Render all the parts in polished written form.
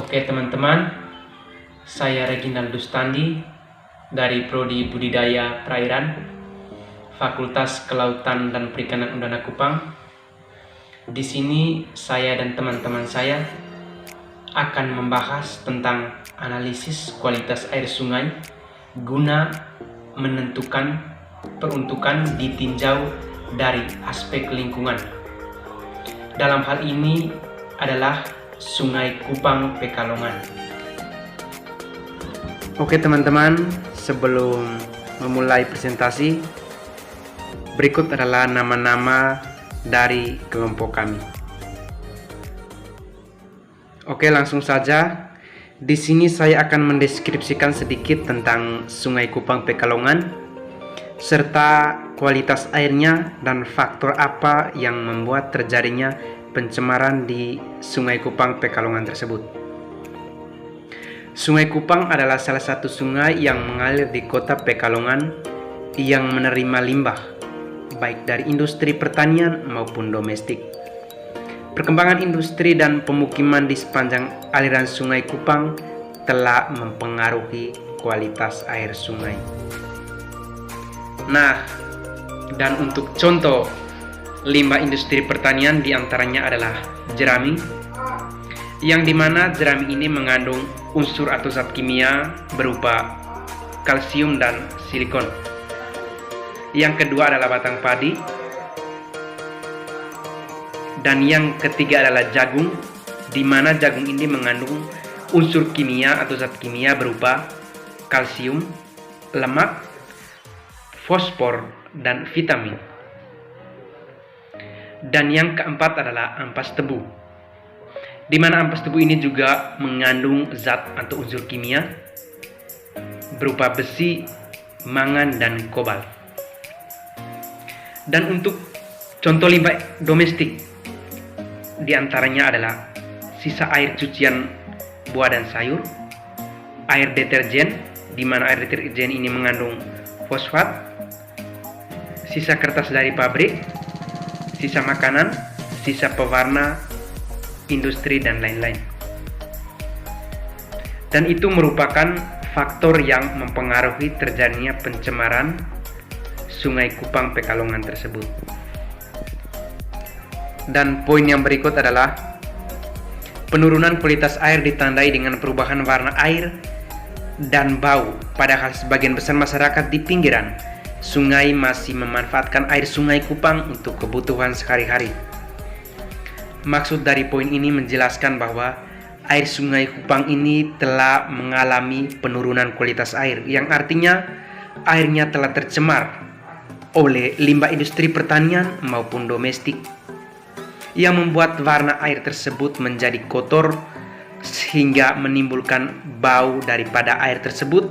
Oke teman-teman, saya Reginald Dustandi dari Prodi Budidaya Perairan, Fakultas Kelautan dan Perikanan Undana Kupang. Di sini saya dan teman-teman saya akan membahas tentang analisis kualitas air sungai guna menentukan peruntukan ditinjau dari aspek lingkungan. Dalam hal ini adalah Sungai Kupang Pekalongan. Oke teman-teman, sebelum memulai presentasi, berikut adalah nama-nama dari kelompok kami. Oke, langsung saja. Di sini saya akan mendeskripsikan sedikit tentang Sungai Kupang Pekalongan serta kualitas airnya dan faktor apa yang membuat terjadinya pencemaran di Sungai Kupang Pekalongan tersebut. Sungai Kupang adalah salah satu sungai yang mengalir di kota Pekalongan yang menerima limbah baik dari industri pertanian maupun domestik. Perkembangan industri dan pemukiman di sepanjang aliran Sungai Kupang telah mempengaruhi kualitas air sungai. Nah, dan untuk contoh limbah industri pertanian diantaranya adalah jerami, yang dimana jerami ini mengandung unsur atau zat kimia berupa kalsium dan silikon. Yang kedua adalah batang padi, dan yang ketiga adalah jagung, di mana jagung ini mengandung unsur kimia atau zat kimia berupa kalsium, lemak, fosfor, dan vitamin. Dan yang keempat adalah ampas tebu, di mana ampas tebu ini juga mengandung zat atau unsur kimia berupa besi, mangan, dan kobalt. Dan untuk contoh limbah domestik diantaranya adalah sisa air cucian buah dan sayur, air deterjen, di mana air deterjen ini mengandung fosfat, sisa kertas dari pabrik, sisa makanan, sisa pewarna industri, dan lain-lain. Dan itu merupakan faktor yang mempengaruhi terjadinya pencemaran Sungai Kupang Pekalongan tersebut. Dan poin yang berikut adalah penurunan kualitas air ditandai dengan perubahan warna air dan bau, padahal sebagian besar masyarakat di pinggiran sungai masih memanfaatkan air Sungai Kupang untuk kebutuhan sehari-hari. Maksud dari poin ini menjelaskan bahwa air Sungai Kupang ini telah mengalami penurunan kualitas air, yang artinya airnya telah tercemar oleh limbah industri pertanian maupun domestik, yang membuat warna air tersebut menjadi kotor sehingga menimbulkan bau daripada air tersebut,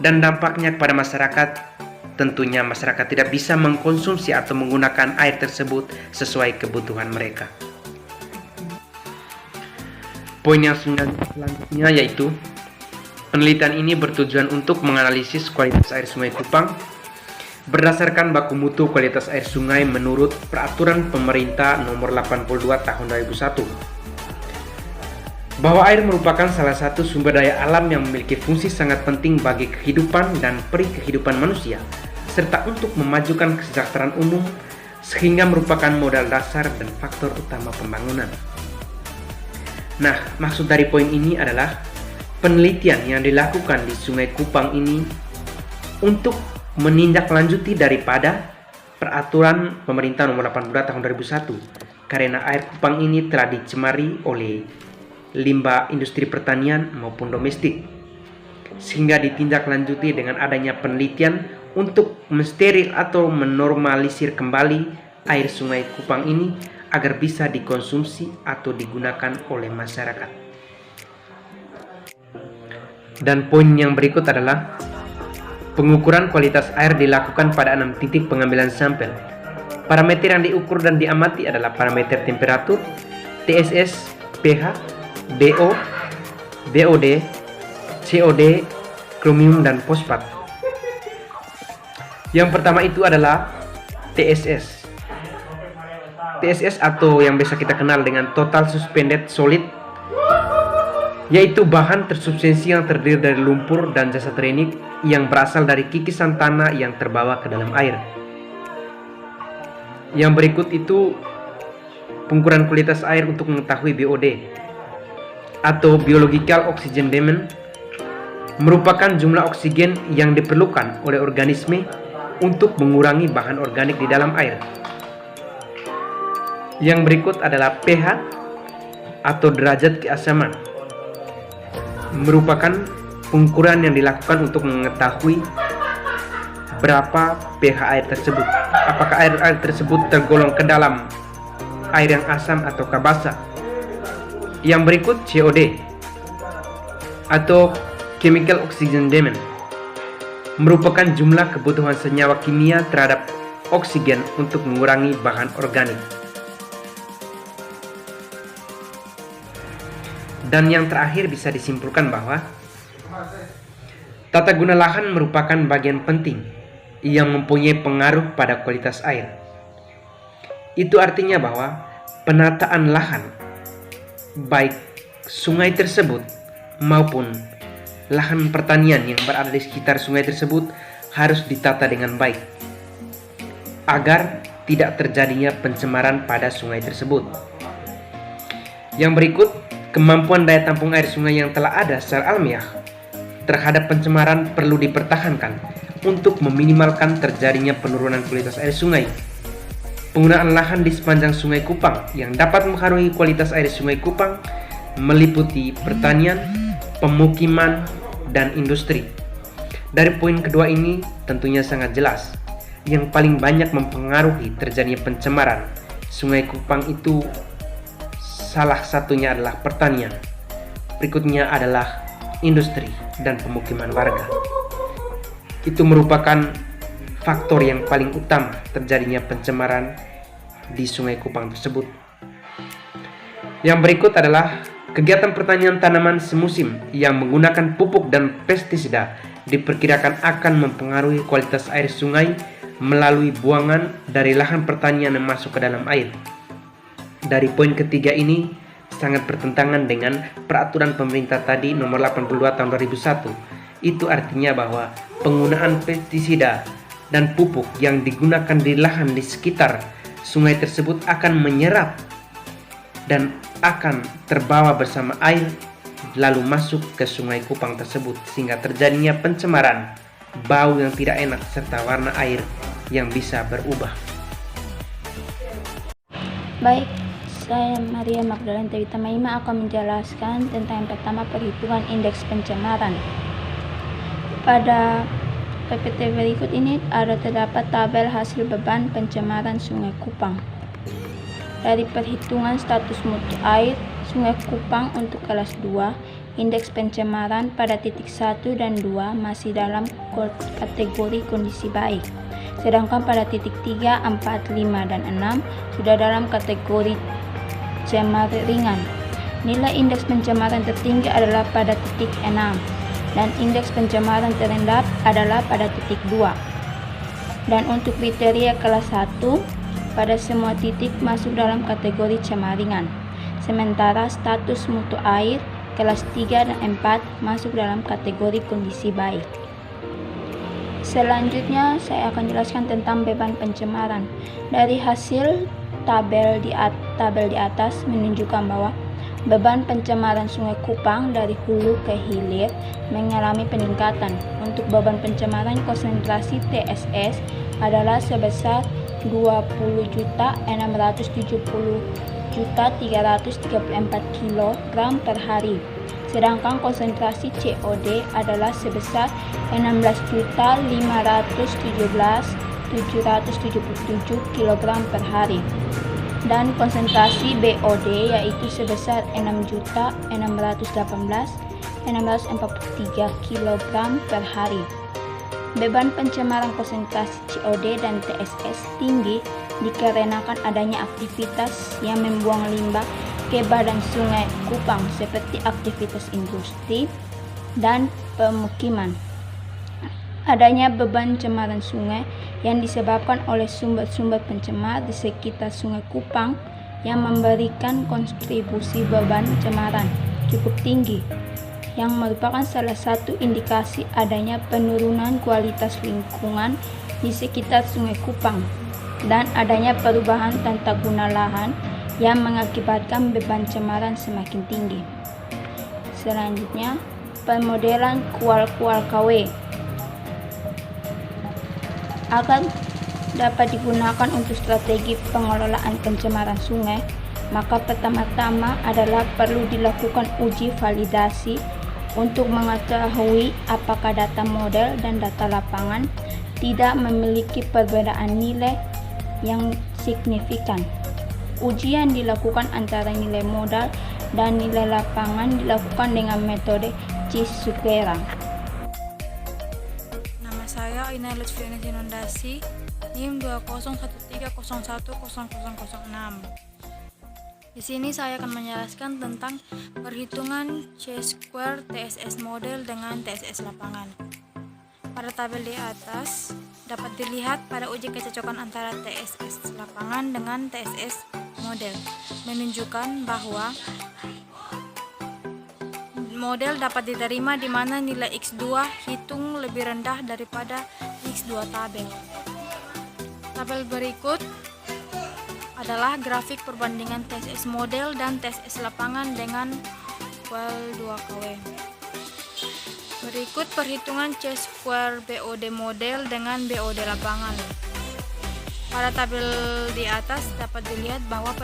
dan dampaknya kepada masyarakat. Tentunya masyarakat tidak bisa mengkonsumsi atau menggunakan air tersebut sesuai kebutuhan mereka. Poin yang selanjutnya yaitu penelitian ini bertujuan untuk menganalisis kualitas air Sungai Kupang berdasarkan baku mutu kualitas air sungai menurut Peraturan Pemerintah Nomor 82 Tahun 2001, bahwa air merupakan salah satu sumber daya alam yang memiliki fungsi sangat penting bagi kehidupan dan peri kehidupan manusia, serta untuk memajukan kesejahteraan umum, sehingga merupakan modal dasar dan faktor utama pembangunan. Nah, maksud dari poin ini adalah penelitian yang dilakukan di Sungai Kupang ini untuk menindaklanjuti daripada Peraturan Pemerintah Nomor 82 Tahun 2001, karena air Kupang ini telah dicemari oleh limbah industri pertanian maupun domestik, sehingga ditindaklanjuti dengan adanya penelitian untuk mensteril atau menormalisir kembali air Sungai Kupang ini agar bisa dikonsumsi atau digunakan oleh masyarakat. Dan poin yang berikut adalah pengukuran kualitas air dilakukan pada 6 titik pengambilan sampel. Parameter yang diukur dan diamati adalah parameter temperatur, TSS, pH, BO, BOD, COD, kromium, dan fosfat. Yang pertama itu adalah TSS. TSS atau yang biasa kita kenal dengan Total Suspended Solid yaitu bahan tersubstansi yang terdiri dari lumpur dan jasa trenik yang berasal dari kikisan tanah yang terbawa ke dalam air. Yang berikut itu pengukuran kualitas air untuk mengetahui BOD atau Biological Oxygen Demand, merupakan jumlah oksigen yang diperlukan oleh organisme untuk mengurangi bahan organik di dalam air. Yang berikut adalah pH atau derajat keasaman, merupakan pengukuran yang dilakukan untuk mengetahui berapa pH air tersebut. Apakah air tersebut tergolong ke dalam air yang asam atau basa. Yang berikut COD atau Chemical Oxygen Demand, merupakan jumlah kebutuhan senyawa kimia terhadap oksigen untuk mengurangi bahan organik. Dan yang terakhir bisa disimpulkan bahwa tata guna lahan merupakan bagian penting yang mempunyai pengaruh pada kualitas air. Itu artinya bahwa penataan lahan, baik sungai tersebut maupun lahan pertanian yang berada di sekitar sungai tersebut, harus ditata dengan baik agar tidak terjadinya pencemaran pada sungai tersebut. Yang berikut, kemampuan daya tampung air sungai yang telah ada secara alamiah terhadap pencemaran perlu dipertahankan untuk meminimalkan terjadinya penurunan kualitas air sungai. Penggunaan lahan di sepanjang Sungai Kupang yang dapat mempengaruhi kualitas air Sungai Kupang meliputi pertanian, pemukiman, dan industri. Dari poin kedua ini tentunya sangat jelas, yang paling banyak mempengaruhi terjadinya pencemaran Sungai Kupang itu salah satunya adalah pertanian, berikutnya adalah industri dan pemukiman warga. Itu merupakan faktor yang paling utama terjadinya pencemaran di Sungai Kupang tersebut. Yang berikut adalah kegiatan pertanian tanaman semusim yang menggunakan pupuk dan pestisida diperkirakan akan mempengaruhi kualitas air sungai melalui buangan dari lahan pertanian yang masuk ke dalam air. Dari poin ketiga ini sangat bertentangan dengan peraturan pemerintah tadi nomor 82 tahun 2001. Itu artinya bahwa penggunaan pestisida dan pupuk yang digunakan di lahan di sekitar sungai tersebut akan menyerap dan akan terbawa bersama air lalu masuk ke Sungai Kupang tersebut, sehingga terjadinya pencemaran, bau yang tidak enak, serta warna air yang bisa berubah. Baik, saya Maria Magdalena Tewita Maima akan menjelaskan tentang yang pertama, perhitungan indeks pencemaran. Pada PPT berikut ini terdapat tabel hasil beban pencemaran Sungai Kupang. Dari perhitungan status mutu air Sungai Kupang untuk kelas 2, indeks pencemaran pada titik 1 dan 2 masih dalam kategori kondisi baik. Sedangkan pada titik 3, 4, 5, dan 6 sudah dalam kategori cemar ringan. Nilai indeks pencemaran tertinggi adalah pada titik 6 dan indeks pencemaran terendah adalah pada titik 2. Dan untuk kriteria kelas 1, pada semua titik masuk dalam kategori cemar ringan. Sementara status mutu air kelas 3 dan 4 masuk dalam kategori kondisi baik. Selanjutnya saya akan jelaskan tentang beban pencemaran. Dari hasil tabel di atas menunjukkan bahwa beban pencemaran Sungai Kupang dari hulu ke hilir mengalami peningkatan. Untuk beban pencemaran konsentrasi TSS adalah sebesar 20.670.334 kg per hari. Sedangkan konsentrasi COD adalah sebesar 16.517.777 kg per hari. Dan konsentrasi BOD yaitu sebesar 6.618.643 kg per hari. Beban pencemaran konsentrasi COD dan TSS tinggi dikarenakan adanya aktivitas yang membuang limbah ke badan Sungai Kupang seperti aktivitas industri dan pemukiman. Adanya beban cemaran sungai yang disebabkan oleh sumber-sumber pencemar di sekitar Sungai Kupang yang memberikan kontribusi beban cemaran. cukup tinggi, yang merupakan salah satu indikasi adanya penurunan kualitas lingkungan di sekitar Sungai Kupang dan adanya perubahan tata guna lahan yang mengakibatkan beban cemaran semakin tinggi. Selanjutnya, pemodelan kual-kual KW. Agar dapat digunakan untuk strategi pengelolaan pencemaran sungai, maka pertama-tama adalah perlu dilakukan uji validasi untuk mengetahui apakah data model dan data lapangan tidak memiliki perbedaan nilai yang signifikan. Uji yang dilakukan antara nilai modal dan nilai lapangan dilakukan dengan metode Chisukera. Nama saya Aina Lutfiana Inondasi, NIM 201301000006. Di sini saya akan menjelaskan tentang perhitungan C-square TSS model dengan TSS lapangan. Pada tabel di atas dapat dilihat pada uji kecocokan antara TSS lapangan dengan TSS model menunjukkan bahwa model dapat diterima di mana nilai X2 hitung lebih rendah daripada X2 tabel. Tabel berikut adalah grafik perbandingan TSS model dan TSS lapangan dengan kual 2KW. Berikut perhitungan C-square BOD model dengan BOD lapangan. Pada tabel di atas dapat dilihat bahwa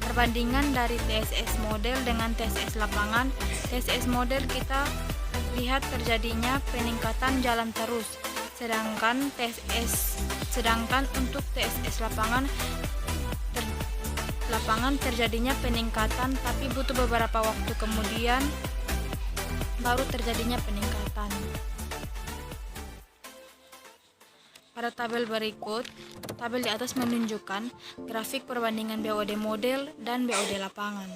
perbandingan dari TSS model dengan TSS lapangan. TSS model kita lihat terjadinya peningkatan jalan terus, sedangkan untuk TSS lapangan terjadinya peningkatan, tapi butuh beberapa waktu kemudian baru terjadinya peningkatan. Pada tabel berikut, tabel di atas menunjukkan grafik perbandingan BOD model dan BOD lapangan.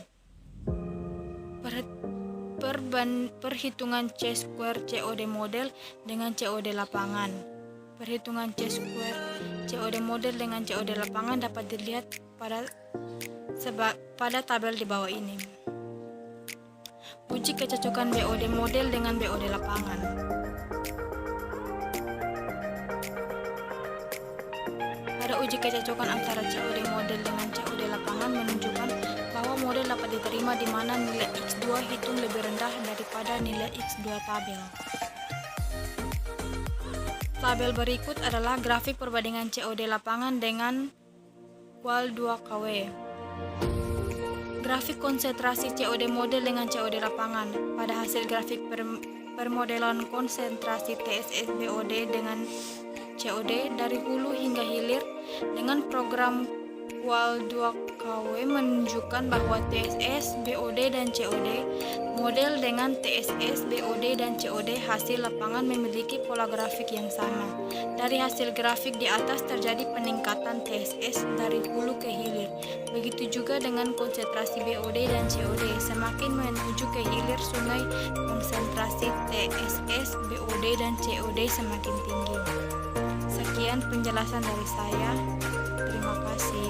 Perhitungan C-square COD model dengan COD lapangan. Perhitungan C-square COD model dengan COD lapangan dapat dilihat pada tabel di bawah ini. Uji kecocokan BOD model dengan BOD lapangan. Pada uji kecocokan antara COD model dengan COD lapangan menunjukkan bahwa model dapat diterima di mana nilai X2 hitung lebih rendah daripada nilai X2 tabel. Tabel berikut adalah grafik perbandingan COD lapangan dengan kual 2KW. Grafik konsentrasi COD model dengan COD lapangan. Pada hasil grafik permodelan konsentrasi TSS BOD dengan COD dari hulu hingga hilir dengan program kual 2KW menunjukkan bahwa TSS, BOD, dan COD model dengan TSS, BOD, dan COD hasil lapangan memiliki pola grafik yang sama. Dari hasil grafik di atas terjadi peningkatan TSS dari hulu ke hilir. Begitu juga dengan konsentrasi BOD dan COD. Semakin menuju ke hilir sungai, konsentrasi TSS, BOD, dan COD semakin tinggi. Sekian penjelasan dari saya. Terima kasih.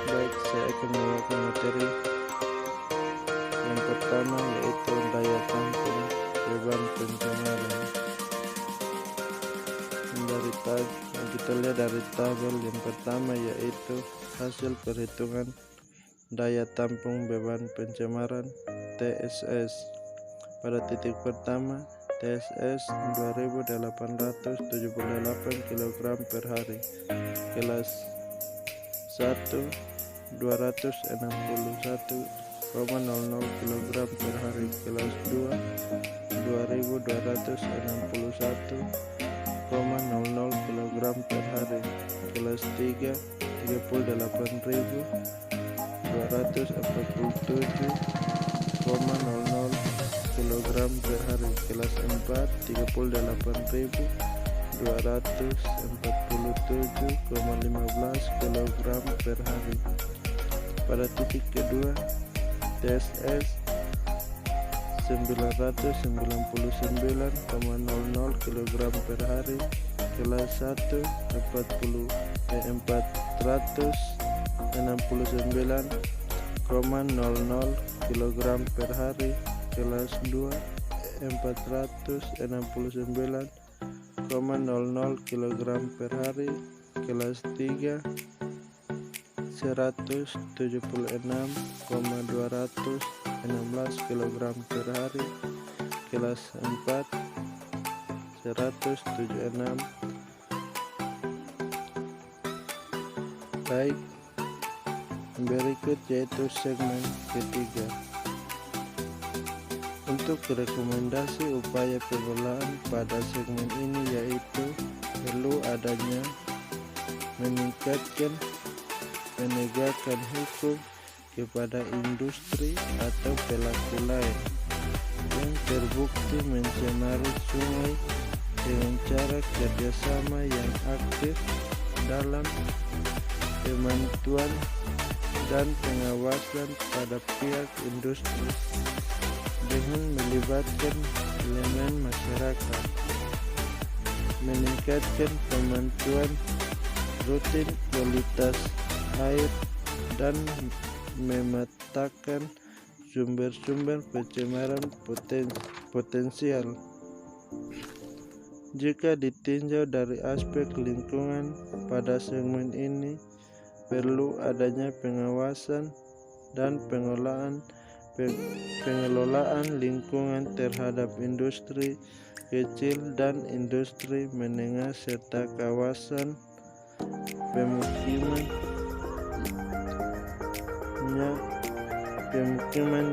Baik, saya akan membawakan materi yang pertama, yaitu daya tampung beban pencemaran. Kita lihat dari tabel yang pertama, yaitu hasil perhitungan daya tampung beban pencemaran TSS. Pada titik pertama, TSS 2878 kg per hari. Kelas 1 261,00 kg per hari. Kelas 2 2261,00 kg per hari. Kelas 3 38.247,00 kg per hari. Kelas 4 38.247,15 kg per hari. Pada titik kedua, TSS 999,00 kg per hari. Kelas 1 400 kg per hari. Kelas 2 469,00 kg per hari. Kelas 3 176,216 kg per hari. Kelas 4 176. Baik, berikut yaitu segmen ketiga. Untuk rekomendasi upaya pengelolaan pada segmen ini yaitu perlu adanya meningkatkan penegakan hukum kepada industri atau pelaku lain yang terbukti mencemari sungai dengan cara kerjasama yang aktif dalam pemantauan dan pengawasan pada pihak industri dengan melibatkan elemen masyarakat, meningkatkan pemantauan rutin kualitas air dan memetakan sumber-sumber pencemaran potensial. Jika ditinjau dari aspek lingkungan, pada segmen ini perlu adanya pengawasan dan pengelolaan lingkungan terhadap industri kecil dan industri menengah serta kawasan pemukiman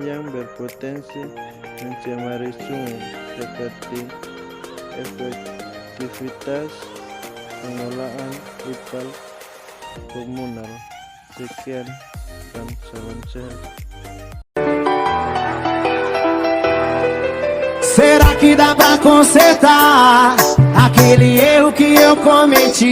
yang berpotensi mencemari sungai, seperti efektivitas pengelolaan ipal komunal. Sekian dan salam sehat. Será que dá pra consertar aquele erro que eu cometi?